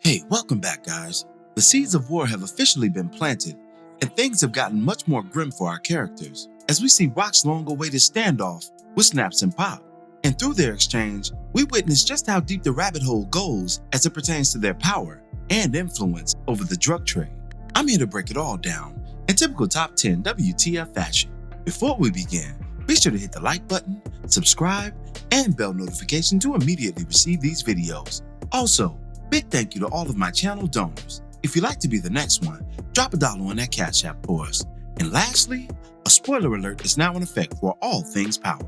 Hey, welcome back, guys. The seeds of war have officially been planted, and things have gotten much more grim for our characters as we see Rock's long-awaited standoff with Snaps and Pop. And through their exchange, we witness just how deep the rabbit hole goes as it pertains to their power and influence over the drug trade. I'm here to break it all down in typical Top 10 WTF fashion. Before we begin, be sure to hit the like button, subscribe, and bell notification to immediately receive these videos. Also, big thank you to all of my channel donors. If you'd like to be the next one, drop $1 on that Cash App for us. And lastly, a spoiler alert is now in effect for all things power.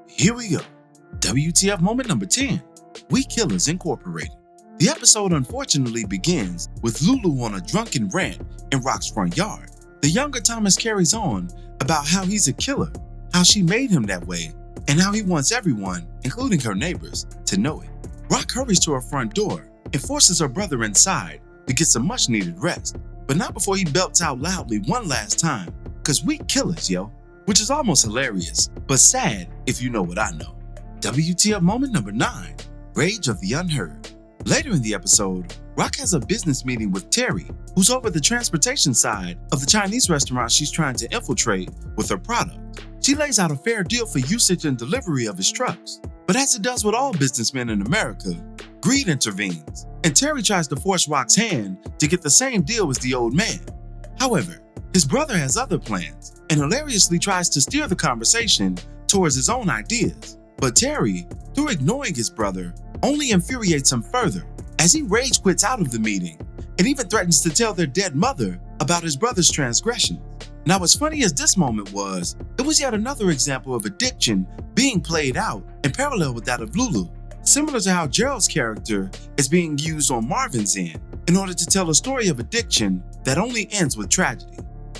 Here we go. WTF moment number 10, We Killers Incorporated. The episode unfortunately begins with Lulu on a drunken rant in Rock's front yard. The younger Thomas carries on about how he's a killer, how she made him that way, and how he wants everyone, including her neighbors, to know it. Rock hurries to her front door and forces her brother inside to get some much needed rest, but not before he belts out loudly one last time, cause we killers, yo, which is almost hilarious, but sad if you know what I know. WTF moment number 9, Rage of the Unheard. Later in the episode, Rock has a business meeting with Terry, who's over the transportation side of the Chinese restaurant she's trying to infiltrate with her product. She lays out a fair deal for usage and delivery of his trucks, but as it does with all businessmen in America, greed intervenes, and Terry tries to force Rock's hand to get the same deal as the old man. However, his brother has other plans and hilariously tries to steer the conversation towards his own ideas. But Terry, through ignoring his brother, only infuriates him further as he rage quits out of the meeting and even threatens to tell their dead mother about his brother's transgressions. Now, as funny as this moment was, it was yet another example of addiction being played out in parallel with that of Lulu, similar to how Gerald's character is being used on Marvin's end in order to tell a story of addiction that only ends with tragedy.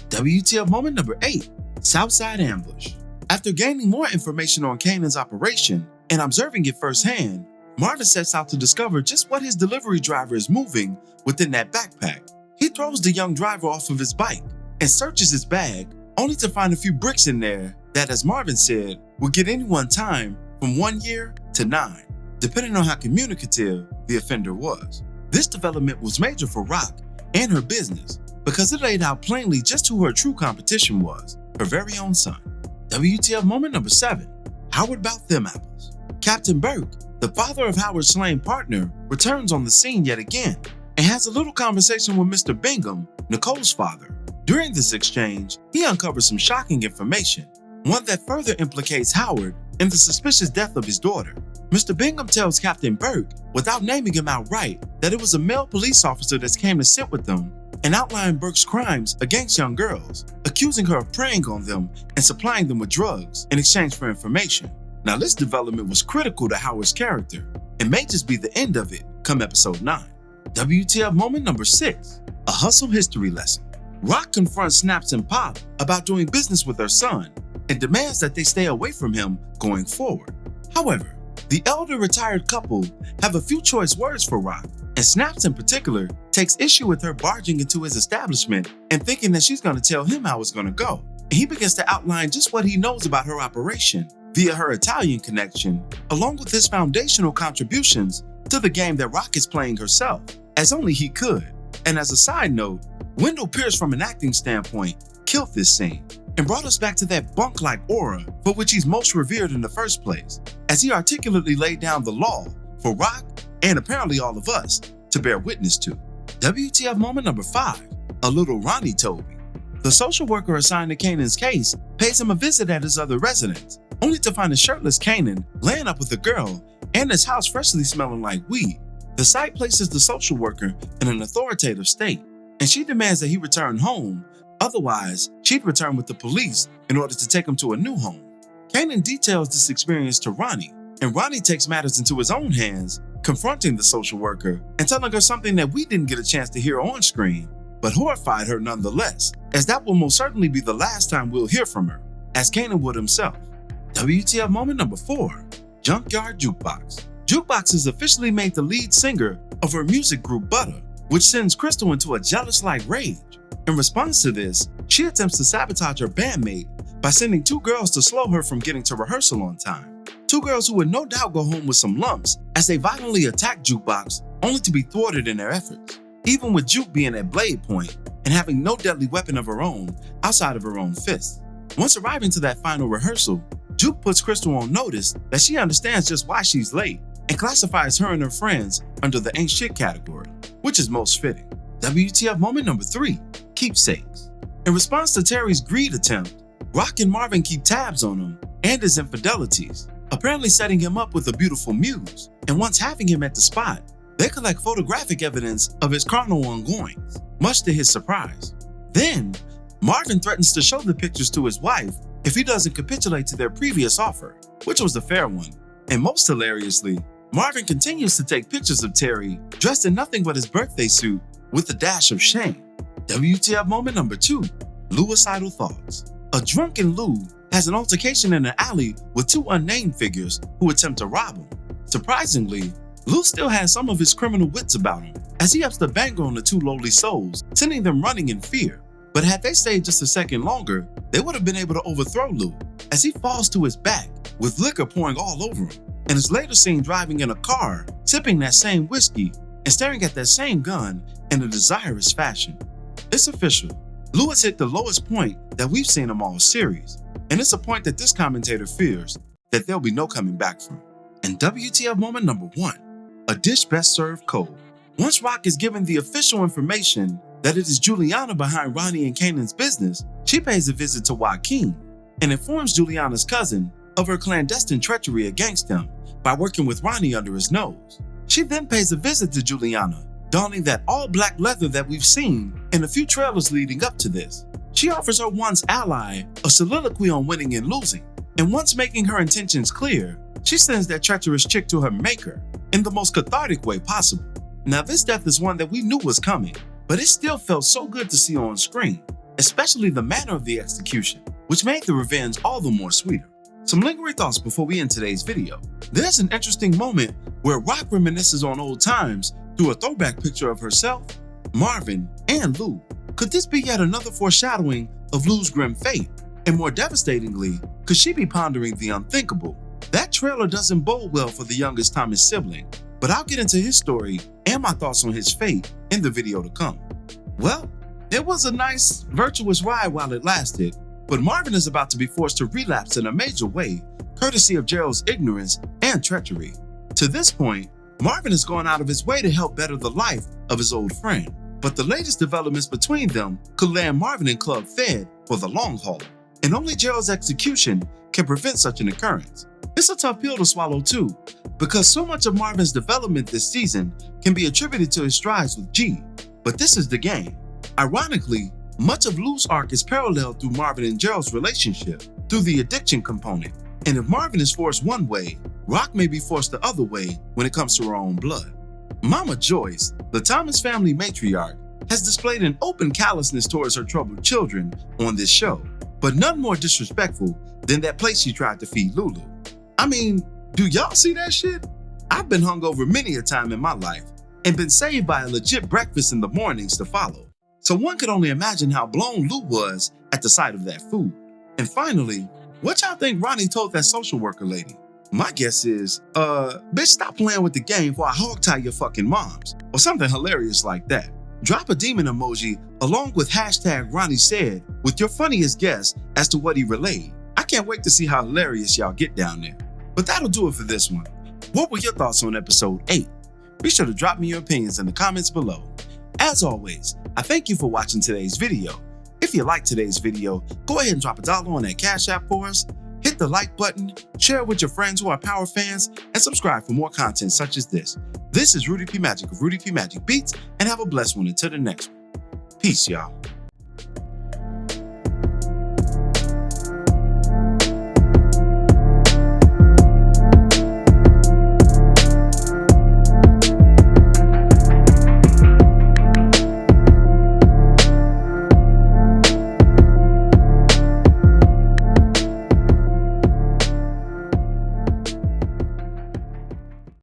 WTF moment number 8, Southside Ambush. After gaining more information on Kanan's operation and observing it firsthand, Marvin sets out to discover just what his delivery driver is moving within that backpack. He throws the young driver off of his bike and searches his bag, only to find a few bricks in there that, as Marvin said, would get anyone time from 1 year to 9, depending on how communicative the offender was. This development was major for Rock and her business because it laid out plainly just who her true competition was, her very own son. WTF moment number 7, Howard About Them Apples. Captain Burke, the father of Howard's slain partner, returns on the scene yet again and has a little conversation with Mr. Bingham, Nicole's father. During this exchange, he uncovers some shocking information, one that further implicates Howard in the suspicious death of his daughter. Mr. Bingham tells Captain Burke, without naming him outright, that it was a male police officer that came to sit with them and outline Burke's crimes against young girls, accusing her of preying on them and supplying them with drugs in exchange for information. Now, this development was critical to Howard's character and may just be the end of it come episode 9. WTF moment number 6, a hustle history lesson. Rock confronts Snaps and Pop about doing business with her son and demands that they stay away from him going forward. However, the elder retired couple have a few choice words for Rock, and Snaps in particular takes issue with her barging into his establishment and thinking that she's going to tell him how it's going to go. And he begins to outline just what he knows about her operation via her Italian connection, along with his foundational contributions to the game that Rock is playing herself, as only he could. And as a side note, Wendell Pierce, from an acting standpoint, killed this scene and brought us back to that bunk-like aura for which he's most revered in the first place, as he articulately laid down the law for Rock and apparently all of us to bear witness to. WTF moment number 5, a little Ronnie told me. The social worker assigned to Kanan's case pays him a visit at his other residence, only to find a shirtless Kanan laying up with a girl and his house freshly smelling like weed. The sight places the social worker in an authoritative state, and she demands that he return home, otherwise she'd return with the police in order to take him to a new home. Kanan details this experience to Ronnie, and Ronnie takes matters into his own hands, confronting the social worker and telling her something that we didn't get a chance to hear on screen, but horrified her nonetheless, as that will most certainly be the last time we'll hear from her, as Kanan would himself. WTF moment number 4, Junkyard Jukebox. Jukebox is officially made the lead singer of her music group Butter, which sends Crystal into a jealous-like rage. In response to this, she attempts to sabotage her bandmate by sending 2 girls to slow her from getting to rehearsal on time. 2 girls who would no doubt go home with some lumps as they violently attack Jukebox only to be thwarted in their efforts, even with Juke being at blade point and having no deadly weapon of her own outside of her own fists. Once arriving to that final rehearsal, Juke puts Crystal on notice that she understands just why she's late and classifies her and her friends under the ain't shit category, which is most fitting. WTF moment number 3, keepsakes. In response to Terry's greed attempt, Rock and Marvin keep tabs on him and his infidelities, apparently setting him up with a beautiful muse, and once having him at the spot, they collect photographic evidence of his carnal ongoings, much to his surprise. Then, Marvin threatens to show the pictures to his wife if he doesn't capitulate to their previous offer, which was the fair one. And most hilariously, Marvin continues to take pictures of Terry dressed in nothing but his birthday suit with a dash of shame. WTF moment number 2, Luicidal thoughts. A drunken Lou has an altercation in an alley with 2 unnamed figures who attempt to rob him. Surprisingly, Lou still has some of his criminal wits about him, as he ups the banger on the 2 lowly souls, sending them running in fear. But had they stayed just a second longer, they would have been able to overthrow Lou, as he falls to his back with liquor pouring all over him, and is later seen driving in a car, sipping that same whiskey, and staring at that same gun in a desirous fashion. It's official. Lou has hit the lowest point that we've seen him all series, and it's a point that this commentator fears that there'll be no coming back from. And WTF moment number 1, a dish best served cold. Once Rock is given the official information that it is Juliana behind Ronnie and Kanan's business, she pays a visit to Joaquin and informs Juliana's cousin of her clandestine treachery against him by working with Ronnie under his nose. She then pays a visit to Juliana, donning that all-black leather that we've seen in a few trailers leading up to this. She offers her once ally a soliloquy on winning and losing, and once making her intentions clear, she sends that treacherous chick to her maker in the most cathartic way possible. Now this death is one that we knew was coming, but it still felt so good to see on screen, especially the manner of the execution, which made the revenge all the more sweeter. Some lingering thoughts before we end today's video. There's an interesting moment where Rock reminisces on old times through a throwback picture of herself, Marvin, and Lou. Could this be yet another foreshadowing of Lou's grim fate? And more devastatingly, could she be pondering the unthinkable? That trailer doesn't bode well for the youngest Thomas sibling, but I'll get into his story and my thoughts on his fate in the video to come. Well, it was a nice, virtuous ride while it lasted, but Marvin is about to be forced to relapse in a major way, courtesy of Gerald's ignorance and treachery. To this point, Marvin has gone out of his way to help better the life of his old friend, but the latest developments between them could land Marvin in club fed for the long haul, and only Gerald's execution can prevent such an occurrence. It's a tough pill to swallow too, because so much of Marvin's development this season can be attributed to his strides with G, but this is the game. Ironically, much of Lou's arc is paralleled through Marvin and Gerald's relationship, through the addiction component, and if Marvin is forced one way, Rock may be forced the other way when it comes to her own blood. Mama Joyce, the Thomas family matriarch, has displayed an open callousness towards her troubled children on this show, but none more disrespectful than that plate she tried to feed Lulu. I mean, do y'all see that shit? I've been hungover many a time in my life and been saved by a legit breakfast in the mornings to follow. So one could only imagine how blown Lou was at the sight of that food. And finally, what y'all think Ronnie told that social worker lady? My guess is, bitch, stop playing with the game before I hogtie your fucking moms, or something hilarious like that. Drop a demon emoji along with hashtag Ronnie said with your funniest guess as to what he relayed. I can't wait to see how hilarious y'all get down there. But that'll do it for this one. What were your thoughts on episode 8? Be sure to drop me your opinions in the comments below. As always, I thank you for watching today's video. If you liked today's video, go ahead and drop $1 on that Cash App for us. Hit the like button, share it with your friends who are Power fans, and subscribe for more content such as this. This is Rudy P. Magic of Rudy P. Magic Beats, and have a blessed one until the next one. Peace, y'all.